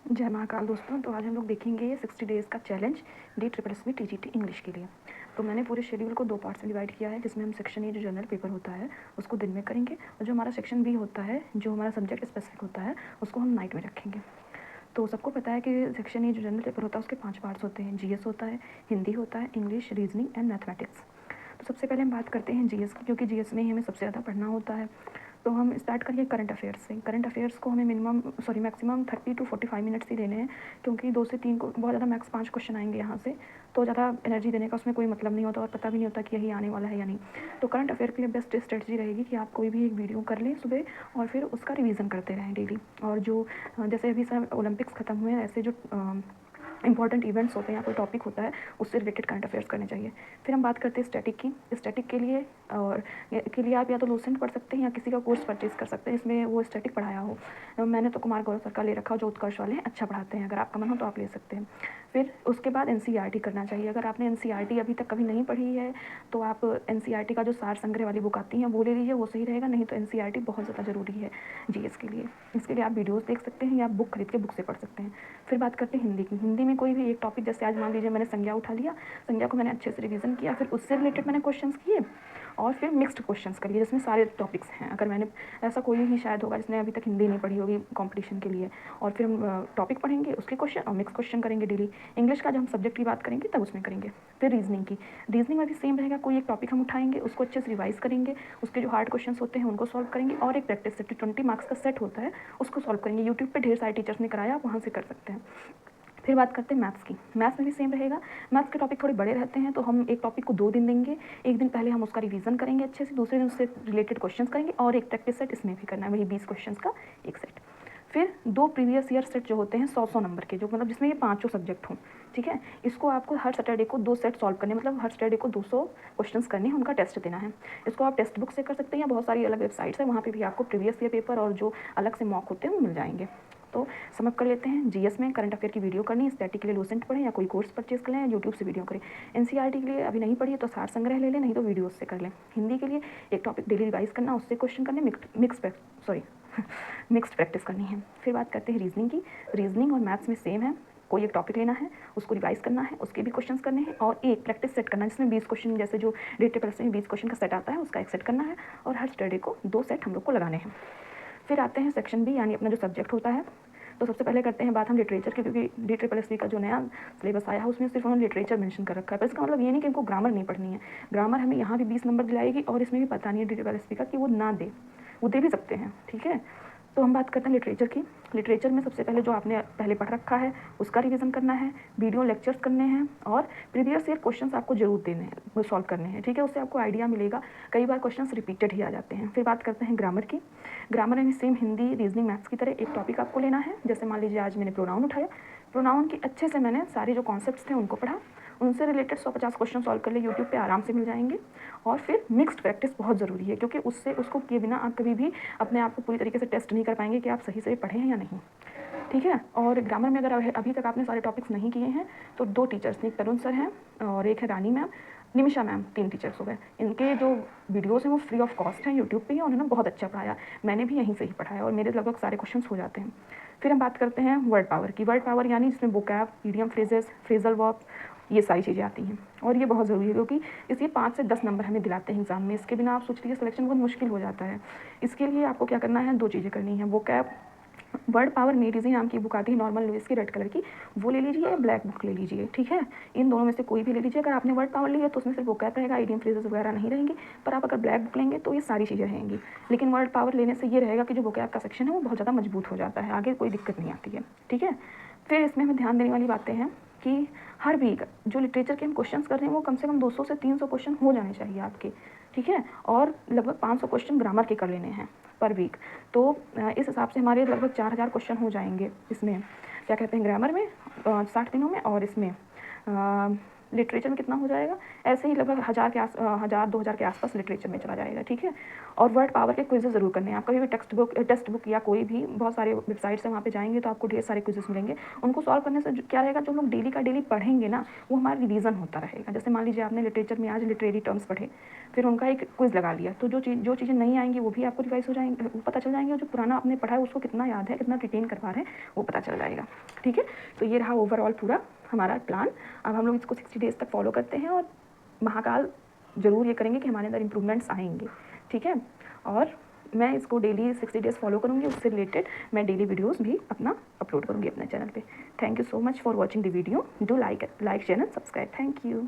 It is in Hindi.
जय महाकाल दोस्तों। तो आज हम लोग देखेंगे 60 डेज़ का चैलेंज DSSS TGT इंग्लिश के लिए। तो मैंने पूरे शेड्यूल को 2 पार्ट्स में डिवाइड किया है, जिसमें हम सेक्शन ए जो जनरल पेपर होता है उसको दिन में करेंगे, और जो हमारा सेक्शन बी होता है, जो हमारा सब्जेक्ट स्पेसिफिक होता है, उसको हम नाइट में रखेंगे। तो सबको पता है कि सेक्शन ए जो जनरल पेपर होता है उसके 5 पार्ट्स होते हैं। जीएस होता है, हिंदी होता है, इंग्लिश, रीजनिंग एंड मैथमेटिक्स। तो सबसे पहले हम बात करते हैं जीएस की, क्योंकि जीएस में ही हमें सबसे ज़्यादा पढ़ना होता है। तो हम स्टार्ट करिए करंट अफेयर्स से। करंट अफेयर्स को हमें मैक्सिमम 30 to 45 मिनट्स ही देने हैं, क्योंकि 2 से 3 को बहुत ज़्यादा मैक्स 5 क्वेश्चन आएंगे यहाँ से, तो ज़्यादा एनर्जी देने का उसमें कोई मतलब नहीं होता और पता भी नहीं होता कि यही आने वाला है या नहीं। तो करंट अफेयर के लिए बेस्ट स्ट्रेटजी रहेगी कि आप कोई भी एक वीडियो कर लें सुबह, और फिर उसका रिवीजन करते रहें डेली। और जो जैसे अभी सब ओलंपिक्स ख़त्म हुए हैं, ऐसे जो इंपॉर्टेंट इवेंट्स होते हैं या कोई टॉपिक होता है, उससे रिलेटेड करंट अफेयर्स करने चाहिए। फिर हम बात करते हैं स्टैटिक की। स्टैटिक के लिए आप या तो लूसेंट पढ़ सकते हैं या किसी का कोर्स परचेज कर सकते हैं जिसमें वो स्टैटिक पढ़ाया हो। मैंने तो कुमार गौरव सर का ले रखा हो, जो उत्कर्ष वाले हैं, अच्छा पढ़ाते हैं। अगर आपका मन हो तो आप ले सकते हैं। फिर उसके बाद NCERT करना चाहिए। अगर आपने NCERT अभी तक कभी नहीं पढ़ी है तो आप NCERT का जो सार संग्रह वाली बुक आती हैं वो ले लीजिए, वो सही रहेगा। नहीं तो NCERT बहुत ज़्यादा ज़रूरी है जीएस के लिए। इसके लिए आप वीडियोज़ देख सकते हैं या बुक खरीद के बुक से पढ़ सकते हैं। फिर बात करते हैं हिंदी की। हिंदी में कोई भी एक टॉपिक, जैसे आज मान लीजिए मैंने संज्ञा उठा लिया, संज्ञा को मैंने अच्छे से रिवीजन किया, फिर उससे रिलेटेड मैंने क्वेश्चंस किए, और फिर मिक्स्ड क्वेश्चंस कर लिए जिसमें सारे टॉपिक्स हैं। अगर मैंने, ऐसा कोई ही शायद होगा जिसने अभी तक हिंदी नहीं पढ़ी होगी कंपटीशन के लिए। और फिर हम टॉपिक पढ़ेंगे, उसके क्वेश्चन और मिक्स क्वेश्चन करेंगे डेली। इंग्लिश का जब हम सब्जेक्ट की बात करेंगे तब उसमें करेंगे। फिर रीजनिंग की। रीजनिंग में भी सेम रहेगा, कोई एक टॉपिक हम उठाएंगे, उसको अच्छे से रिवाइज करेंगे, उसके जो हार्ड क्वेश्चन होते हैं उनको सॉल्व करेंगे, और एक प्रैक्टिस सेट 20 मार्क्स का सेट होता है, उसको सॉल्व करेंगे। यूट्यूब पर ढेर सारे टीचर्स ने कराया, आप वहाँ से कर सकते हैं। फिर बात करते हैं मैथ्स की। मैथ्स में भी सेम रहेगा। मैथ्स के टॉपिक थोड़े बड़े रहते हैं, तो हम एक टॉपिक को 2 दिन देंगे। एक दिन पहले हम उसका रिवीजन करेंगे अच्छे से, दूसरे दिन उससे रिलेटेड क्वेश्चंस करेंगे, और एक प्रैक्टिस सेट इसमें भी करना है, वही 20 क्वेश्चंस का एक सेट। फिर 2 प्रीवियस ईयर सेट जो होते हैं 100-100 नंबर के, जो मतलब जिसमें ये पाँचों सब्जेक्ट हों, ठीक है। इसको आपको हर सैटरडे को 2 सेट सॉल्व करने, मतलब हर सैटरडे को 200 क्वेश्चंस करने हैं, उनका टेस्ट देना है। इसको आप टेक्स्ट बुक से कर सकते हैं, या बहुत सारी अलग वेबसाइट्स है, वहाँ पे भी आपको प्रीवियस ईयर पेपर और जो अलग से मॉक होते हैं वो मिल जाएंगे। तो समअप कर लेते हैं। जीएस में करंट अफेयर की वीडियो करनी, स्टैटिक के लिए लूसेंट पढ़ें या कोई कोर्स परचेज कर लें, या यूट्यूब से वीडियो करें। NCERT के लिए अभी नहीं पढ़ी है तो सार संग्रह ले लें, नहीं तो वीडियोज से कर लें। हिंदी के लिए एक टॉपिक डेली रिवाइज करना, उससे क्वेश्चन करने, मिक्स्ड प्रैक्टिस करनी है। फिर बात करते हैं रीजनिंग की। रीजनिंग और मैथ्स में सेम है, कोई एक टॉपिक लेना है, उसको रिवाइज करना है, उसके भी क्वेश्चंस करने हैं, और एक प्रैक्टिस सेट करना है जिसमें 20 क्वेश्चन, जैसे जो DSSS में 20 क्वेश्चन का सेट आता है उसका एक सेट करना है, और हर सैटरडे को 2 सेट हम लोग को लगाने हैं। फिर आते हैं सेक्शन बी, यानी अपना जो सब्जेक्ट होता है। तो सबसे पहले करते हैं बात हम लिटरेचर की, क्योंकि DSSS का जो नया सिलेबस आया है उसमें सिर्फ उन्होंने लिटरेचर मेंशन कर रखा है। पर इसका मतलब ये नहीं कि इनको ग्रामर नहीं पढ़नी है। ग्रामर हमें यहाँ भी 20 नंबर दिलाएगी, और इसमें भी पता नहीं है DSSS का कि वो ना दे, वो दे भी सकते हैं, ठीक है। तो हम बात करते हैं लिटरेचर की। लिटरेचर में सबसे पहले जो आपने पहले पढ़ रखा है उसका रिवीजन करना है, वीडियो लेक्चर्स करने हैं, और प्रीवियस ईयर क्वेश्चंस आपको जरूर देने हैं, वो सॉल्व करने हैं, ठीक है। उससे आपको आइडिया मिलेगा, कई बार क्वेश्चंस रिपीटेड ही आ जाते हैं। फिर बात करते हैं ग्रामर की। ग्रामर में भी सेम हिंदी, रीजनिंग, मैथ्स की तरह एक टॉपिक आपको लेना है। जैसे मान लीजिए आज मैंने प्रोनाउन उठाया, प्रोनाउन की अच्छे से मैंने सारे जो कॉन्सेप्ट्स थे उनको पढ़ा, उनसे रिलेटेड 150 क्वेश्चन सॉल्व कर लिए, यूट्यूब पे आराम से मिल जाएंगे। और फिर मिक्स्ड प्रैक्टिस बहुत ज़रूरी है, क्योंकि उसको किए बिना आप कभी भी अपने आप को पूरी तरीके से टेस्ट नहीं कर पाएंगे कि आप सही से पढ़े हैं या नहीं, ठीक है। और ग्रामर में अगर अभी तक आपने सारे टॉपिक्स नहीं किए हैं तो 2 टीचर्स, एक तरुण सर हैं और एक है रानी मैम, निमिषा मैम, 3 टीचर्स हो गए। इनके जो वीडियोस हैं वो फ्री ऑफ कॉस्ट हैं, यूट्यूब पे ही, और उन्होंने बहुत अच्छा पढ़ाया। मैंने भी यहीं से ही पढ़ाया और मेरे लगभग सारे क्वेश्चन हो जाते हैं। फिर हम बात करते हैं वर्ड पावर की। वर्ड पावर यानी जिसमें vocab, idiom, phrases, phrasal verb, ये सारी चीज़ें आती हैं, और ये बहुत ज़रूरी है, क्योंकि इसलिए 5 से 10 नंबर हमें दिलाते हैं एग्जाम में। इसके बिना आप सोच लीजिए सिलेक्शन बहुत मुश्किल हो जाता है। इसके लिए आपको क्या करना है, 2 चीज़ें करनी है। Vocab, word power made easy नाम की बुक आती है नॉर्मल लुइस की, रेड कलर की, वो ले लीजिए, या ब्लैक बुक ले लीजिए, ठीक है। इन दोनों में से कोई भी ले लीजिए। अगर आपने वर्ड पावर लिया तो उसमें सिर्फ वोकैब रहेगा, आइडियम, फ्रेजेस वगैरह नहीं रहेंगी। पर आप अगर ब्लैक बुक लेंगे तो ये सारी चीज़ें रहेंगी। लेकिन वर्ड पावर लेने से ये रहेगा कि जो वोकैब का सेक्शन है वो बहुत ज़्यादा मजबूत हो जाता है, आगे कोई दिक्कत नहीं आती है, ठीक है। फिर इसमें हमें ध्यान देने वाली बातें हैं कि हर वीक जो लिटरेचर के हम क्वेश्चंस कर रहे हैं वो कम से कम 200 से 300 क्वेश्चन हो जाने चाहिए आपके, ठीक है। और लगभग 500 क्वेश्चन ग्रामर के कर लेने हैं पर वीक। तो इस हिसाब से हमारे लगभग 4000 क्वेश्चन हो जाएंगे इसमें, क्या कहते हैं, ग्रामर में 60 दिनों में, और इसमें लिटरेचर में कितना हो जाएगा, ऐसे ही लगभग 1000-2000 के आसपास लिटरेचर में चला जाएगा, ठीक है। और वर्ड पावर के क्विज़ ज़रूर करने हैं आप, कभी भी टेक्स्ट बुक या कोई भी बहुत सारे वेबसाइट्स हैं वहाँ पे जाएंगे तो आपको ढेर सारे क्विज़ेस मिलेंगे। उनको सॉल्व करने से क्या रहेगा, जो लोग डेली का डेली पढ़ेंगे ना वो हमारा रिवीजन होता रहेगा। जैसे मान लीजिए आपने लिटरेचर में आज लिटरेरी टर्म्स पढ़े, फिर उनका एक क्विज़ लगा लिया, तो जो चीज़ें नहीं आएंगी वो भी आपको रिवाइज हो जाएंगी, वो पता चल जाएंगे, और जो पुराना आपने पढ़ा है उसको कितना याद है, कितना रिटेन कर पा रहे हैं वो पता चल जाएगा, ठीक है। तो ये रहा ओवरऑल पूरा हमारा प्लान। अब हम लोग इसको 60 डेज़ तक फॉलो करते हैं और महाकाल ज़रूर ये करेंगे कि हमारे अंदर इंप्रूवमेंट्स आएंगे, ठीक है। और मैं इसको डेली 60 डेज़ फॉलो करूँगी, उससे रिलेटेड मैं डेली वीडियोस भी अपना अपलोड करूँगी अपने चैनल पे। Thank you so much for watching the video, do like share and subscribe. Thank you.